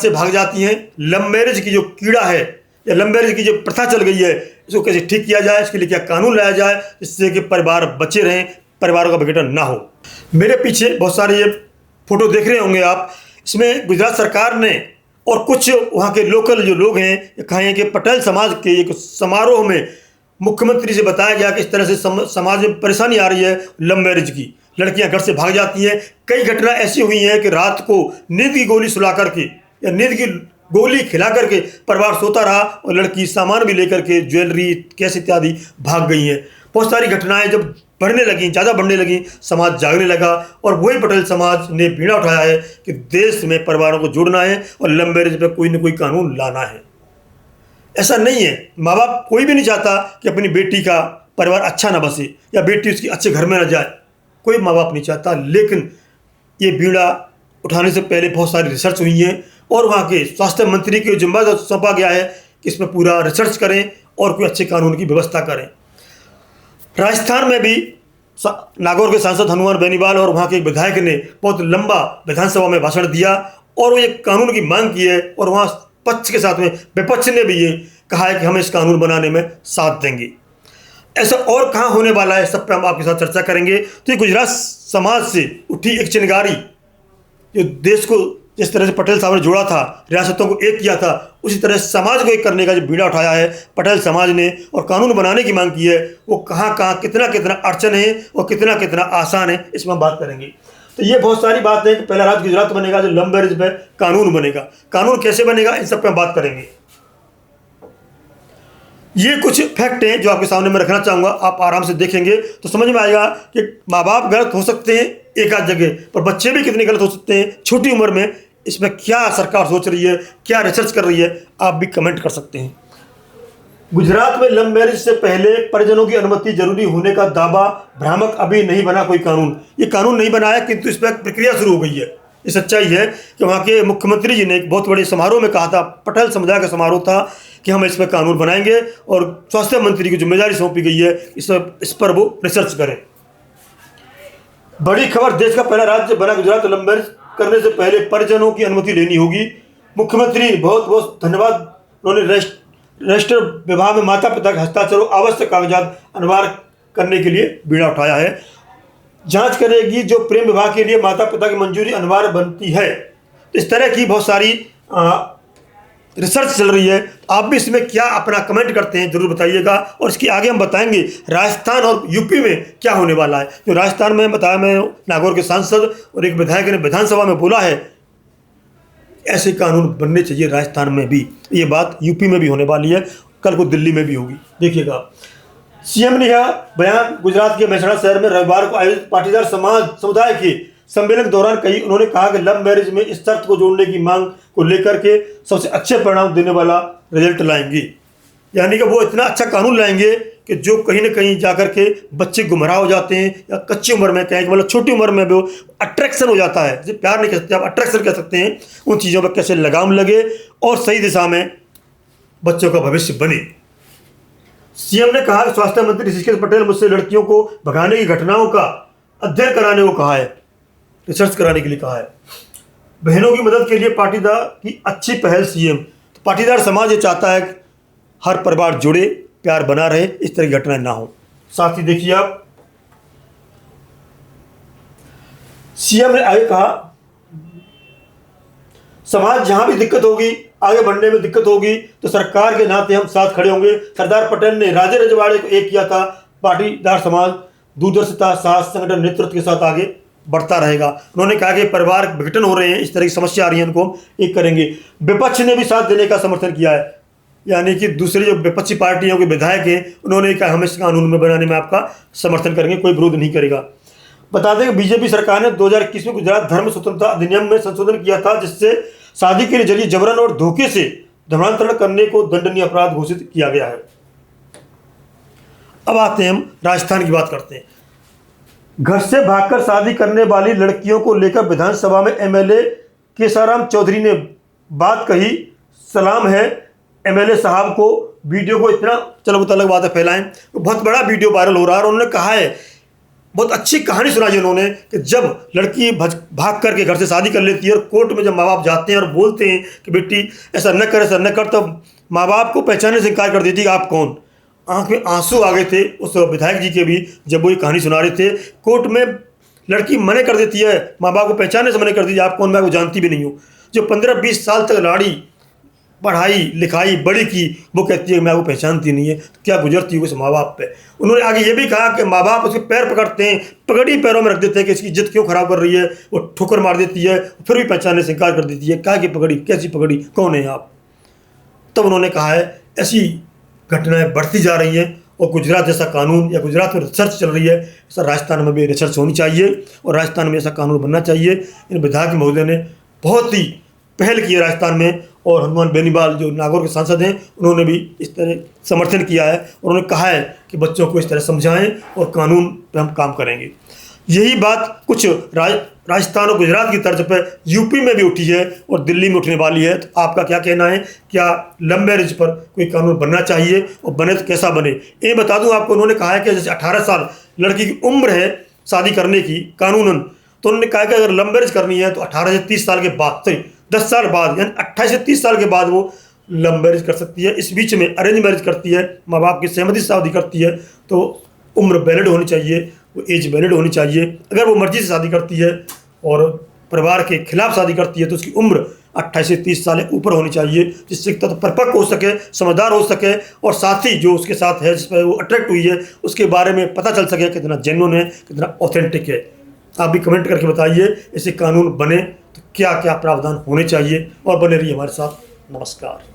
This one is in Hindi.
से भाग जाती हैं। लव मैरिज की जो कीड़ा है या लव मैरिज की जो प्रथा चल गई है, इसको कैसे ठीक किया जाए, इसके लिए क्या कानून लाया जाए जिससे कि परिवार बचे रहें, परिवारों का विघटन ना हो। मेरे पीछे बहुत सारे ये फोटो देख रहे होंगे आप। इसमें गुजरात सरकार ने और कुछ वहाँ के लोकल जो लोग हैं ये कहें कि पटेल समाज के एक समारोह में मुख्यमंत्री से बताया गया कि इस तरह से समाज में परेशानी आ रही है लव मैरिज की, लड़कियां घर से भाग जाती हैं। कई घटना ऐसी हुई हैं कि रात को नींद की गोली सुला करके या नींद की गोली खिला करके परिवार सोता रहा और लड़की सामान भी लेकर के ज्वेलरी कैश इत्यादि भाग गई हैं। बहुत सारी घटनाएं जब बढ़ने लगी, ज़्यादा बढ़ने लगी, समाज जागने लगा और वही पटेल समाज ने बीड़ा उठाया है कि देश में परिवारों को जोड़ना है और लव मैरिज पर कोई न कोई कानून लाना है। ऐसा नहीं है, माँ बाप कोई भी नहीं चाहता कि अपनी बेटी का परिवार अच्छा ना बसे या बेटी उसकी अच्छे घर में ना जाए, कोई माँ बाप नहीं चाहता। लेकिन ये बीड़ा उठाने से पहले बहुत सारी रिसर्च हुई है और वहाँ के स्वास्थ्य मंत्री की जिम्मेदारी सौंपा गया है कि इसमें पूरा रिसर्च करें और कोई अच्छे कानून की व्यवस्था करें। राजस्थान में भी नागौर के सांसद हनुमान बेनीवाल और वहाँ के एक विधायक ने बहुत लंबा विधानसभा में भाषण दिया और वो एक कानून की मांग की है और वहाँ पक्ष के साथ में विपक्ष ने भी ये कहा है कि हम इस कानून बनाने में साथ देंगे। ऐसा और कहाँ होने वाला है, सब पे हम आपके साथ चर्चा करेंगे। तो ये गुजरात समाज से उठी एक चिंगारी जो देश को जिस तरह से पटेल साहब ने जोड़ा था, रियासतों को एक किया था, उसी तरह समाज को एक करने का जो बीड़ा उठाया है पटेल समाज ने और कानून बनाने की मांग की है, वो कहाँ कहाँ कितना कितना अड़चन है और कितना कितना आसान है, इसमें हम बात करेंगे। तो ये बहुत सारी बात है कि पहला राज्य गुजरात बनेगा जो लव मैरिज पे कानून बनेगा। कानून कैसे बनेगा, इन सब पे हम बात करेंगे। ये कुछ फैक्ट हैं जो आपके सामने मैं रखना चाहूँगा, आप आराम से देखेंगे तो समझ में आएगा कि माँ बाप गलत हो सकते हैं एक आध जगह, पर बच्चे भी कितने गलत हो सकते हैं छोटी उम्र में। इसमें क्या सरकार सोच रही है, क्या रिसर्च कर रही है, आप भी कमेंट कर सकते हैं। गुजरात में लव मैरिज से पहले परिजनों की अनुमति जरूरी होने का दावा भ्रामक, अभी नहीं बना कोई कानून। ये कानून नहीं बना है किंतु इस पर प्रक्रिया शुरू हो गई है। ये सच्चाई है कि वहाँ के मुख्यमंत्री जी ने एक बहुत बड़े समारोह में कहा था, पटेल समुदाय का समारोह था, कि हम इस पर कानून बनाएंगे और स्वास्थ्य मंत्री की जिम्मेदारी सौंपी गई है इस पर वो रिसर्च करें। बड़ी खबर, देश का पहला राज्य बना गुजरात। लव मैरिज करने से पहले परिजनों की अनुमति लेनी होगी। मुख्यमंत्री बहुत बहुत धन्यवाद, उन्होंने रजिस्टर विभाग में माता पिता के हस्ताक्षरों आवश्यक कागजात अनिवार्य करने के लिए बीड़ा उठाया है। जांच करेगी जो प्रेम विवाह के लिए माता पिता की मंजूरी अनिवार्य बनती है। इस तरह की बहुत सारी रिसर्च चल रही है। आप भी इसमें क्या अपना कमेंट करते हैं जरूर बताइएगा और इसके आगे हम बताएंगे राजस्थान और यूपी में क्या होने वाला है। जो राजस्थान में बताया, मैं नागौर के सांसद और एक विधायक ने विधानसभा में बोला है ऐसे कानून बनने चाहिए राजस्थान में भी। ये बात यूपी में भी होने वाली है, कल को दिल्ली में भी होगी, देखिएगा। सीएम ने यह बयान गुजरात के मेहसाणा शहर में रविवार को आयोजित पाटीदार समुदाय के सम्मेलन के दौरान कही। उन्होंने कहा कि लव मैरिज में इस शर्त को जोड़ने की मांग को लेकर के सबसे अच्छे परिणाम देने वाला रिजल्ट लाएंगे। यानी कि वो इतना अच्छा कानून लाएंगे कि जो कहीं ना कहीं जाकर के बच्चे गुमराह हो जाते हैं या कच्ची उम्र में कहें, मतलब छोटी उम्र में भी अट्रैक्शन हो जाता है, जिसे प्यार नहीं कह सकते आप, अट्रैक्शन कह सकते हैं। उन चीज़ों पर कैसे लगाम लगे और सही दिशा में बच्चों का भविष्य बने। सीएम ने कहा कि स्वास्थ्य मंत्री ऋषिकेश पटेल मुझसे लड़कियों को भगाने की घटनाओं का अध्ययन कराने को कहा है, रिसर्च कराने के लिए कहा है। बहनों की मदद के लिए पाटीदार की अच्छी पहल सीएम। तो पाटीदार समाज ये चाहता है कि हर परिवार जुड़े, प्यार बना रहे, इस तरह की घटनाएं ना हो। साथ ही देखिए आप, सीएम ने आगे कहा समाज जहां भी दिक्कत होगी, आगे बढ़ने में दिक्कत होगी तो सरकार के नाते हम साथ खड़े होंगे। सरदार पटेल ने राजे रजवाड़े को एक किया था, पाटीदार समाज दूरदर्शिता साहस संगठन नेतृत्व के साथ आगे बढ़ता रहेगा। उन्होंने कहा कि परिवार विघटन हो रहे हैं, इस तरह की समस्या आ रही है, उनको एक करेंगे। विपक्ष ने भी साथ देने का समर्थन किया है, यानी कि दूसरी जो विपक्षी पार्टियों के विधायक हैं उन्होंने कहा हम इस कानून में बनाने में आपका समर्थन करेंगे, कोई विरोध नहीं करेगा। बता दें कि बीजेपी सरकार ने 2021 में गुजरात धर्म स्वतंत्रता अधिनियम में संशोधन किया था, जिससे शादी के जरिए जबरन और धोखे से धर्मांतरण करने को दंडनीय अपराध घोषित किया गया है। अब आते हैं हम राजस्थान की बात करते हैं। घर से भागकर शादी करने वाली लड़कियों को लेकर विधानसभा में एमएलए केसाराम चौधरी ने बात कही। सलाम है एमएलए साहब को, वीडियो को इतना चलो अलग बात है फैलाएं, तो बहुत बड़ा वीडियो वायरल हो रहा है और उन्होंने कहा है, बहुत अच्छी कहानी सुनाई उन्होंने कि जब लड़की भाग करके घर से शादी कर लेती है। और कोर्ट में जब माँ बाप जाते हैं और बोलते हैं कि बेटी ऐसा न कर, ऐसा न कर, तब माँ बाप को पहचानने से इनकार कर देती कि आप कौन। आंख में आंसू आ गए थे उस विधायक जी के भी जब वो ये कहानी सुना रहे थे। कोर्ट में लड़की मना कर देती है, माँ बाप को पहचानने से मना कर दीजिए, आप कौन, मैं वो जानती भी नहीं हूँ। जो 15-20 साल तक लाड़ी, पढ़ाई लिखाई बड़ी की, वो कहती है मैं वो पहचानती नहीं है। तो क्या गुजरती है उस माँ बाप पे। उन्होंने आगे ये भी कहा कि माँ बाप उसके पैर पकड़ते हैं, पगड़ी पैरों में रख देते हैं कि इसकी इज्जत क्यों खराब कर रही है। वो ठोकर मार देती है, फिर भी पहचानने से इनकार कर देती है। क्या की पगड़ी, कैसी पगड़ी, कौन है आप। तब उन्होंने कहा है ऐसी घटनाएं बढ़ती जा रही हैं और गुजरात जैसा कानून, या गुजरात में रिसर्च चल रही है, ऐसा राजस्थान में भी रिसर्च होनी चाहिए और राजस्थान में ऐसा कानून बनना चाहिए। इन विधायक महोदय ने बहुत ही पहल की है राजस्थान में। और हनुमान बेनीवाल जो नागौर के सांसद हैं, उन्होंने भी इस तरह समर्थन किया है। उन्होंने कहा है कि बच्चों को इस तरह समझाएं और कानून पर हम काम करेंगे। यही बात कुछ राजस्थान और गुजरात की तर्ज पर यूपी में भी उठी है और दिल्ली में उठने वाली है। तो आपका क्या कहना है, क्या लव मैरिज पर कोई कानून बनना चाहिए और बने तो कैसा बने। ये बता दूं आपको, उन्होंने कहा है कि जैसे 18 साल लड़की की उम्र है शादी करने की कानूनन, तो उन्होंने कहा कि अगर लव मैरिज करनी है तो 18 से 30 साल के बाद, सही 10 साल बाद, यानी 28 से 30 साल के बाद वो लव मैरिज कर सकती है। इस बीच में अरेंज मैरिज करती है, माँ बाप की सहमति से शादी करती है, तो उम्र वैलिड होनी चाहिए, वो एज वैलिड होनी चाहिए। अगर वो मर्जी से शादी करती है और परिवार के खिलाफ शादी करती है तो उसकी उम्र 28 से 30 साल ऊपर होनी चाहिए, जिससे तो परिपक्व हो सके, समझदार हो सके और साथ ही जो उसके साथ है, जिस पर वो अट्रैक्ट हुई है, उसके बारे में पता चल सके कितना जेन्युइन है, कितना ऑथेंटिक है। आप भी कमेंट करके बताइए ऐसे कानून बने तो क्या क्या प्रावधान होने चाहिए, और बने रहिए हमारे साथ। नमस्कार।